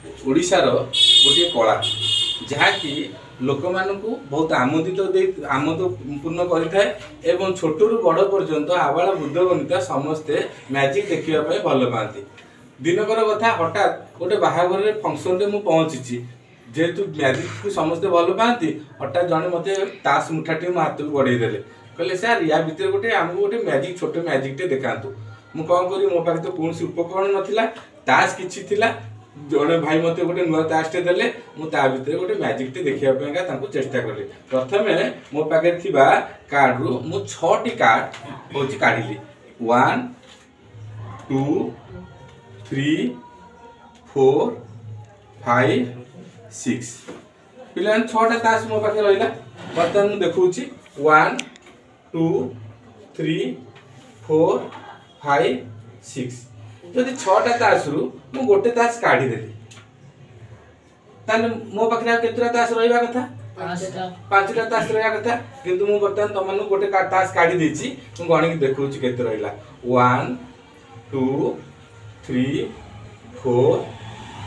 ओडिशार गोटे कला जहाँकि लोक मानू बहुत आमोदपूर्ण कर छोटू बड़ पर्यंत आबाल बुद्ध बनिता समस्ते मैजिक देखापी भल पाती। दिनकर कथा हठात गोटे बाहागर फंक्शन में मुझे पहुंची जेहेतु मैजिक को समस्ते भल पाती हठात जड़े मत ताश मुठाटी मो हाथ को बढ़ेदेले कहले सार या भितर गोटे आमको गोटे मैजिक छोट मैजिकटे देखातु मु कौन करी मो पाखे तो कौन उपकरण नाला ताश किसी जड़े भाई मत गोटे नुआ ताशटे देले मुझे भितर गोटे मैजिकटे देखापी चेष्टा कली। प्रथम मो पाखे कार्ड रु मु 6टी कार्ड हूँ काढ़ी 1 2 3 4 5 6 पिला 6टा ताश मो पाखे रहा। बर्तमान मुझे देखुची 1 2 3 4 5 6 जदि 6टा ताश रु मु गोटे ताश काढ़ी देली ताले मो पाखे केतरा ताश रहा कथा 5टा ताश रहा कथा किंतु मु बर्तमान तुम गोटे ताश काढ़ी देछि मु गणिक देखुची केते रहिला 1 2 3 4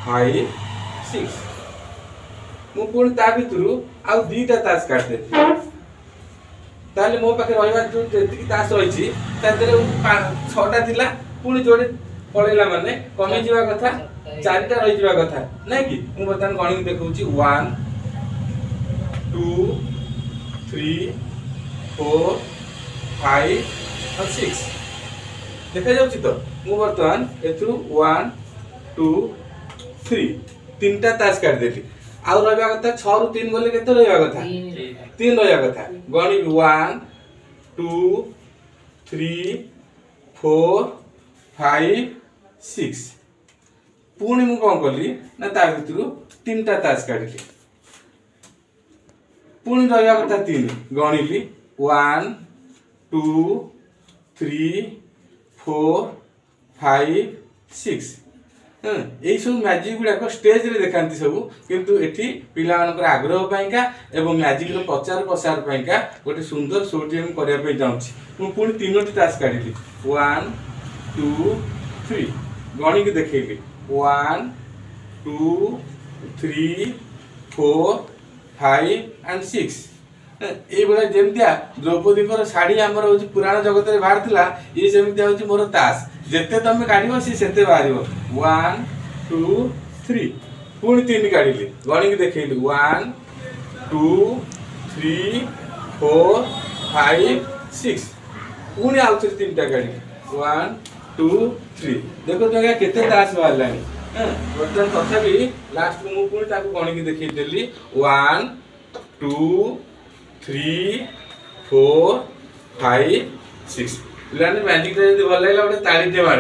5 6 मु पुणी ता भितर आउ 2टा ताश काढ़ देली ताले मो पाखे रहा जो ताश रही 6टा थिला पुणी जोड़े पड़ेगा माने कमी जावा कथा 4टा रही जावा कथा नहीं कि मु बर्तमान गणिक देखुची 1 2 3 4 5 और 6 देखा जाउची तो मु बर्तमान एथु 1 2 3 3टा ताश काट देली आउ रहा कथा 6 रु 3 गले केते रहा कथा 3 रहा कथा गणिक 1 2 3 4 5 6 पुणी मु कौन कली ना ता भितर 3टा ताश काढ़ी पुणी रहा कथा 3 गणिली 1 2 3 4 5 6 यही सब मैजिक गुड़ाक स्टेज रे देखाती सब किंतु एठी पिला मानकर आग्रह पाइका एवं मैजिक रो प्रचार प्रसार पाइका गोटे सुंदर शोटी हम करिया पे जाउछि मु पुणी 3टी ताश काढ़ी 1 2 3 गणिक देखैली 1 2 3 4 5 एंड 6 ये भाई जमतिया द्रौपदी शाढ़ी आमर हूँ पुराण जगत में बाहर था ये सेमती हूँ मोर ताश जिते तुम काढ़ सी से बाहर 1 2 3 पुणी 3 काढ़ी गणिक देखली 1 2 3 4 5 6 पुणी आउ 3टा काढ़ी 1 2 3 देखो तो केते ताश बाहर बर्तमान तथापि लास्ट को मुझे गणिक देखी 1 2 3 4 5 6 मैजिक भल लगे गोटे तालीटे मार।